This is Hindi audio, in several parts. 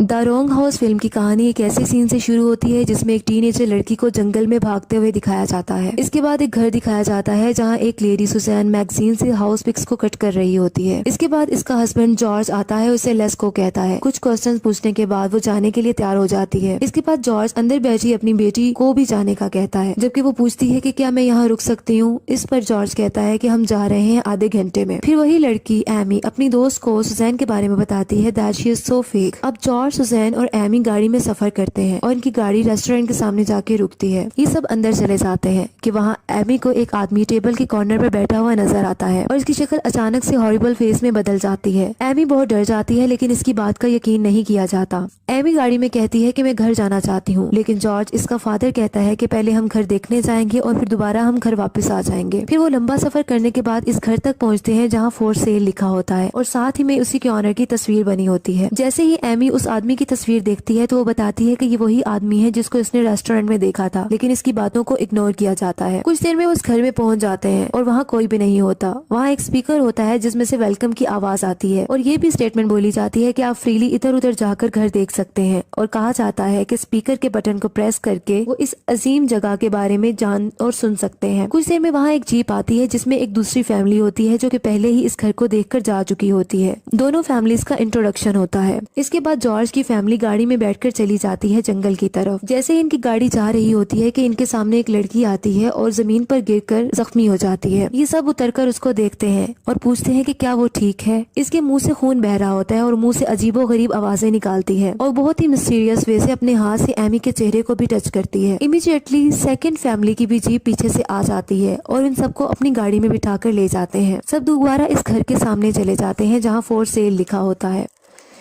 द रॉन्ग हाउस फिल्म की कहानी एक ऐसे सीन से शुरू होती है जिसमें एक टीनेजर लड़की को जंगल में भागते हुए दिखाया जाता है। इसके बाद एक घर दिखाया जाता है जहां एक लेडी सुजैन मैगजीन से हाउस पिक्स को कट कर रही होती है। इसके बाद इसका हस्बैंड जॉर्ज आता है, उसे लेस को कहता है। कुछ क्वेश्चंस पूछने के बाद वो जाने के लिए तैयार हो जाती है। इसके बाद जॉर्ज अंदर बैठी अपनी बेटी को भी जाने का कहता है, जबकि वो पूछती है कि क्या मैं यहाँ रुक सकती हूँ। इस पर जॉर्ज कहता है कि हम जा रहे हैं आधे घंटे में। फिर वही लड़की एमी अपनी दोस्त को सुजैन के बारे में बताती है that she is so fake. अब जॉर्ज, सुजैन और एमी गाड़ी में सफर करते हैं और इनकी गाड़ी रेस्टोरेंट के सामने जाके रुकती है। ये सब अंदर चले जाते हैं कि वहाँ एमी को एक आदमी टेबल के कॉर्नर पर बैठा हुआ नजर आता है और इसकी शक्ल अचानक से हॉरिबल फेस में बदल जाती है। एमी बहुत डर जाती है लेकिन इसकी बात का यकीन नहीं किया जाता। एमी गाड़ी में कहती है कि मैं घर जाना चाहती हूँ, लेकिन जॉर्ज, इसका फादर, कहता है कि पहले हम घर देखने जाएंगे और फिर दोबारा हम घर वापस आ जाएंगे। फिर वो लंबा सफर करने के बाद इस घर तक पहुँचते हैं जहाँ फॉर सेल लिखा होता है और साथ ही में उसी के ऑनर की तस्वीर बनी होती है। जैसे ही एमी उस आदमी की तस्वीर देखती है तो वो बताती है कि ये वही आदमी है जिसको इसने रेस्टोरेंट में देखा था, लेकिन इसकी बातों को इग्नोर किया जाता है। कुछ देर में उस घर में पहुंच जाते हैं और वहाँ कोई भी नहीं होता। वहाँ एक स्पीकर होता है जिसमें से वेलकम की आवाज आती है और ये भी स्टेटमेंट बोली जाती है कि आप फ्रीली इधर उधर जाकर घर देख सकते हैं, और कहा जाता है कि स्पीकर के बटन को प्रेस करके वो इस अजीम जगह के बारे में जान और सुन सकते हैं। कुछ देर में वहाँ एक जीप आती है जिसमें एक दूसरी फैमिली होती है जो कि पहले ही इस घर को देखकर जा चुकी होती है। दोनों फैमिलीज का इंट्रोडक्शन होता है। इसके बाद जॉर्ज की फैमिली गाड़ी में बैठकर चली जाती है जंगल की तरफ। जैसे ही इनकी गाड़ी जा रही होती है कि इनके सामने एक लड़की आती है और जमीन पर गिरकर जख्मी हो जाती है। ये सब उतरकर उसको देखते हैं और पूछते हैं कि क्या वो ठीक है। इसके मुंह से खून बह रहा होता है और मुंह से अजीबो गरीब आवाजें निकालती है और बहुत ही मिस्टीरियस वे से अपने हाथ से एमी के चेहरे को भी टच करती है। इमीडिएटली सेकंड फैमिली की भी जीप पीछे से आ जाती है और इन सबको अपनी गाड़ी में बिठाकर ले जाते हैं। सब दोबारा इस घर के सामने चले जाते हैं जहाँ फॉर सेल लिखा होता है।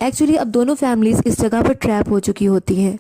एक्चुअली अब दोनों फैमिलीज इस जगह पर ट्रैप हो चुकी होती हैं।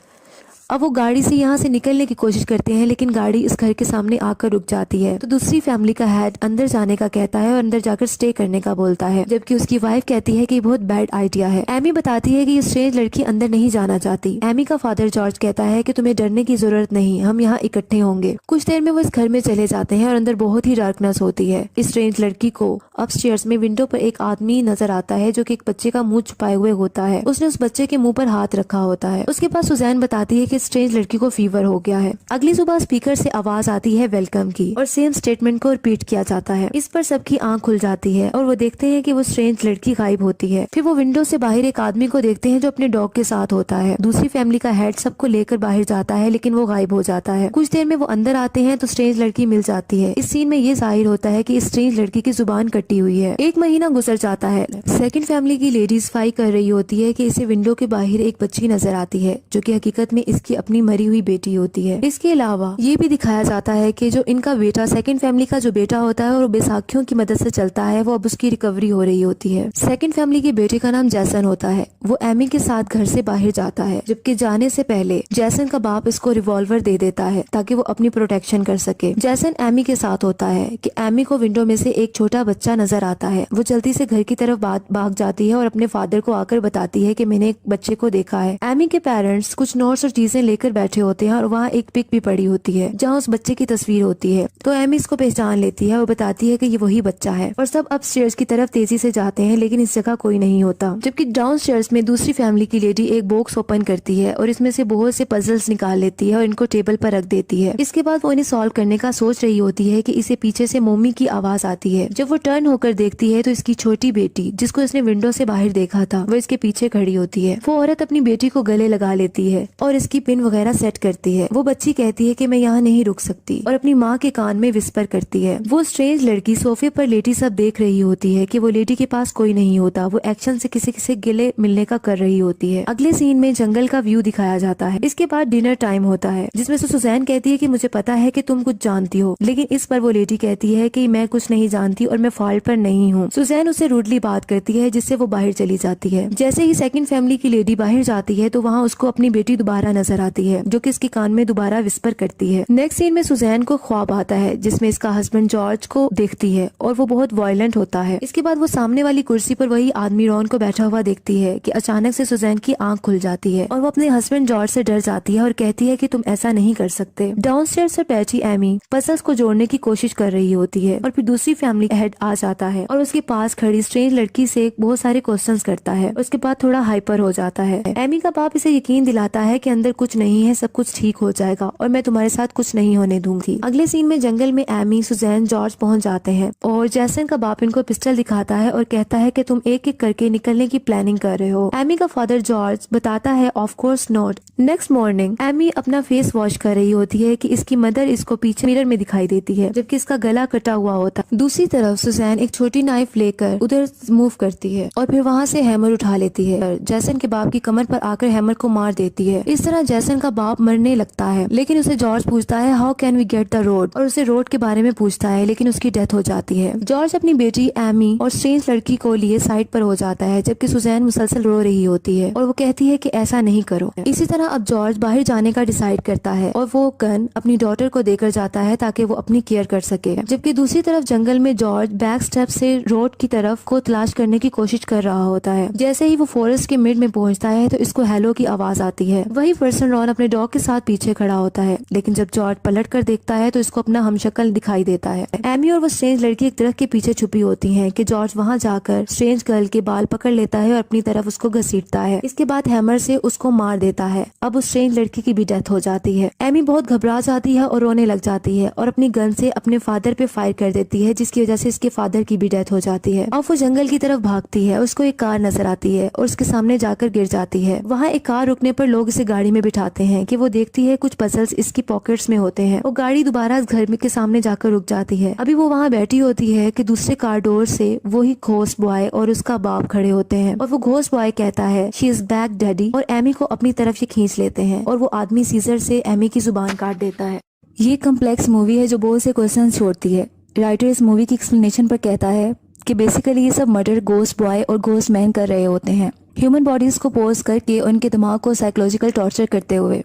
अब वो गाड़ी से यहाँ से निकलने की कोशिश करते हैं लेकिन गाड़ी इस घर के सामने आकर रुक जाती है। तो दूसरी फैमिली का हेड अंदर जाने का कहता है और अंदर जाकर स्टे करने का बोलता है, जबकि उसकी वाइफ कहती है कि बहुत बैड आइडिया है। एमी बताती है कि ये स्ट्रेंज लड़की अंदर नहीं जाना चाहती। एमी का फादर जॉर्ज कहता है कि तुम्हें डरने की जरूरत नहीं, हम यहाँ इकट्ठे होंगे। कुछ देर में वो इस घर में चले जाते हैं और अंदर बहुत ही डार्कनेस होती है। इस स्ट्रेंज लड़की को अपस्टेयर्स में विंडो पर एक आदमी नजर आता है जो कि एक बच्चे का मुंह छुपाए हुए होता है। उसने उस बच्चे के मुंह पर हाथ रखा होता है। उसके पास सुजैन बताती है कि स्ट्रेंज लड़की को फीवर हो गया है। अगली सुबह स्पीकर से आवाज आती है वेलकम की और सेम स्टेटमेंट को रिपीट किया जाता है। इस पर सबकी आंख खुल जाती है और वो देखते हैं कि वो स्ट्रेंज लड़की गायब होती है। फिर वो विंडो से बाहर एक आदमी को देखते हैं जो अपने डॉग के साथ होता है। दूसरी फैमिली का हेड सबको लेकर बाहर जाता है लेकिन वो गायब हो जाता है। कुछ देर में वो अंदर आते हैं तो स्ट्रेंज लड़की मिल जाती है। इस सीन में ये जाहिर होता है कि इस स्ट्रेंज लड़की की जुबान कटी हुई है। एक महीना गुजर जाता है। सेकंड फैमिली की लेडीज फाइट कर रही होती है कि इसे विंडो के बाहर एक बच्ची नजर आती है जो कि हकीकत में इसकी अपनी मरी हुई बेटी होती है। इसके अलावा ये भी दिखाया जाता है कि जो इनका बेटा, सेकंड फैमिली का जो बेटा होता है और बैसाखियों की मदद से चलता है, वो अब उसकी रिकवरी हो रही होती है। सेकंड फैमिली के बेटे का नाम जैसन होता है। वो एमी के साथ घर से बाहर जाता है, जबकि जाने से पहले जैसन का बाप इसको रिवॉल्वर दे देता है ताकि वो अपनी प्रोटेक्शन कर सके। जैसन एमी के साथ होता है कि एमी को विंडो में से एक छोटा बच्चा नजर आता है। वो जल्दी से घर की तरफ भाग जाती है और अपने फादर को आकर बताती है कि मैंने एक बच्चे को देखा है। एमी के पेरेंट्स कुछ नोट्स और चीजें लेकर बैठे होते हैं और वहाँ एक पिक भी पड़ी होती है जहाँ उस बच्चे की तस्वीर होती है। तो एमी इसको पहचान लेती है और बताती है कि ये वही बच्चा है और सब अपस्टेयर्स की तरफ तेजी से जाते हैं लेकिन इस जगह कोई नहीं होता। जबकि डाउनस्टेयर्स में दूसरी फैमिली की लेडी एक बॉक्स ओपन करती है और इसमें से बहुत से पजल्स निकाल लेती है और इनको टेबल पर रख देती है। इसके बाद वो इन्हें सॉल्व करने का सोच रही होती है कि इसे पीछे से मम्मी की आवाज आती है। जब वो टर्न होकर देखती है तो इसकी छोटी बेटी, जिसको इसने विंडो से बाहर देखा था, वो इसके पीछे खड़ी होती है। वो औरत अपनी बेटी को गले लगा लेती है और इसकी पिन वगैरह सेट करती है। वो बच्ची कहती है कि मैं यहाँ नहीं रुक सकती और अपनी माँ के कान में विस्पर करती है। वो स्ट्रेंज लड़की सोफे पर लेटी सब देख रही होती है कि वो लेडी के पास कोई नहीं होता। वो एक्शन से किसी किसी गिले मिलने का कर रही होती है। अगले सीन में जंगल का व्यू दिखाया जाता है। इसके बाद डिनर टाइम होता है जिसमें से सुजैन कहती है कि मुझे पता है कि तुम कुछ जानती हो, लेकिन इस पर वो लेडी कहती है कि मैं कुछ नहीं जानती और मैं फॉल्ट पर नहीं हूँ। सुजैन उससे रूडली बात करती है जिससे वो बाहर चली जाती है। जैसे ही सेकंड फैमिली की लेडी बाहर जाती है तो वहाँ उसको अपनी बेटी दोबारा नजर नजर आती है जो कि इसके कान में दोबारा विस्पर करती है। नेक्स्ट सीन में सुजैन को ख्वाब आता है जिसमें इसका हस्बैंड जॉर्ज को देखती है और वो बहुत वायलेंट होता है। इसके बाद वो सामने वाली कुर्सी पर वही आदमी रॉन को बैठा हुआ देखती है कि अचानक से सुजैन की आंख खुल जाती है और वो अपने हस्बैंड जॉर्ज से डर जाती है और कहती है कि तुम ऐसा नहीं कर सकते। डाउनस्टेयर्स पर बैठी एमी पजल्स को जोड़ने की कोशिश कर रही होती है और फिर दूसरी फैमिली हेड आ जाता है और उसके पास खड़ी स्ट्रेंज लड़की से बहुत सारे क्वेश्चंस करता है। उसके बाद थोड़ा हाइपर हो जाता है। एमी का बाप इसे यकीन दिलाता है कि अंदर कुछ नहीं है, सब कुछ ठीक हो जाएगा और मैं तुम्हारे साथ कुछ नहीं होने दूंगी। अगले सीन में जंगल में एमी, सुजैन, जॉर्ज पहुंच जाते हैं और जैसन का बाप इनको पिस्टल दिखाता है और कहता है कि तुम एक एक करके निकलने की प्लानिंग कर रहे हो। एमी का फादर जॉर्ज बताता है of course not. Next morning Amy अपना फेस वॉश कर रही होती है कि इसकी मदर इसको पीछे मिरर में दिखाई देती है जबकि इसका गला कटा हुआ होता है। दूसरी तरफ सुजैन एक छोटी नाइफ लेकर उधर मूव करती है और फिर वहाँ से हैमर उठा लेती है। जैसन के बाप की कमर पर आकर हैमर को मार देती है। इस तरह जैसन का बाप मरने लगता है लेकिन उसे जॉर्ज पूछता है how can we get the road, और उसे रोड के बारे में पूछता है लेकिन उसकी डेथ हो जाती है। जॉर्ज अपनी बेटी एमी और स्ट्रेंज लड़की को लिए साइड पर हो जाता है जबकि सुजैन मुसलसल रो रही होती है और वो कहती है कि ऐसा नहीं करो। इसी तरह अब जॉर्ज बाहर जाने का डिसाइड करता है और वो गन अपनी डॉटर को देकर जाता है ताकि वो अपनी केयर कर सके। जबकि दूसरी तरफ जंगल में जॉर्ज बैक स्टेप से रोड की तरफ को तलाश करने की कोशिश कर रहा होता है। जैसे ही वो फॉरेस्ट के मिड में पहुंचता है तो इसको हेलो की आवाज आती है। वही पर्सन रॉन अपने डॉग के साथ पीछे खड़ा होता है लेकिन जब जॉर्ज पलट कर देखता है तो इसको अपना हमशक्ल दिखाई देता है। एमी और वो स्ट्रेंज लड़की एक दरख्त के पीछे छुपी होती हैं कि जॉर्ज वहां जाकर स्ट्रेंज गर्ल के बाल पकड़ लेता है और अपनी तरफ उसको घसीटता है। इसके बाद हैमर से उसको मार देता है। अब उस स्ट्रेंज लड़की की भी डेथ हो जाती है। एमी बहुत घबरा जाती है और रोने लग जाती है और अपनी गन से अपने फादर पे फायर कर देती है जिसकी वजह से इसके फादर की भी डेथ हो जाती है। अब वो जंगल की तरफ भागती है, उसको एक कार नजर आती है और उसके सामने जाकर गिर जाती है। वहाँ एक कार रुकने पर लोग इसे गाड़ी में बिठाते हैं कि वो देखती है कुछ पजल्स इसकी पॉकेट्स में होते हैं। वो गाड़ी दोबारा घर में के सामने जाकर रुक जाती है। अभी वो वहाँ बैठी होती है कि दूसरे कार डोर से वही घोस्ट बॉय और उसका बाप खड़े होते हैं और वो घोस्ट बॉय कहता है शी इज बैक डैडी, और एमी को अपनी तरफ ये खींच लेते हैं और वो आदमी सीजर से एमी की जुबान काट देता है। ये कम्प्लेक्स मूवी है जो बहुत से क्वेश्चन छोड़ती है। राइटर इस मूवी की एक्सप्लेनेशन पर कहता है कि बेसिकली ये सब मर्डर घोस्ट बॉय और घोस्ट मैन कर रहे होते हैं, ह्यूमन बॉडीज को पोज करके उनके दिमाग को साइकोलॉजिकल टॉर्चर करते हुए।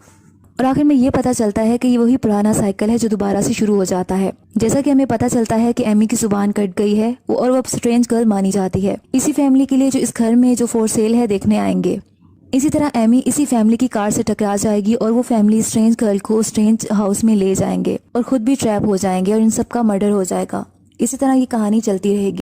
और आखिर में ये पता चलता है कि ये वही पुराना साइकिल है जो दोबारा से शुरू हो जाता है। जैसा कि हमें पता चलता है कि एमी की जुबान कट गई है और वो अब स्ट्रेंज गर्ल मानी जाती है। इसी फैमिली के लिए जो इस घर में जो फॉर सेल है देखने आएंगे। इसी तरह एमी इसी फैमिली की कार से टकरा जाएगी और वो फैमिली स्ट्रेंज गर्ल को स्ट्रेंज हाउस में ले जाएंगे और खुद भी ट्रैप हो जाएंगे और इन सब का मर्डर हो जाएगा। इसी तरह ये कहानी चलती रहेगी।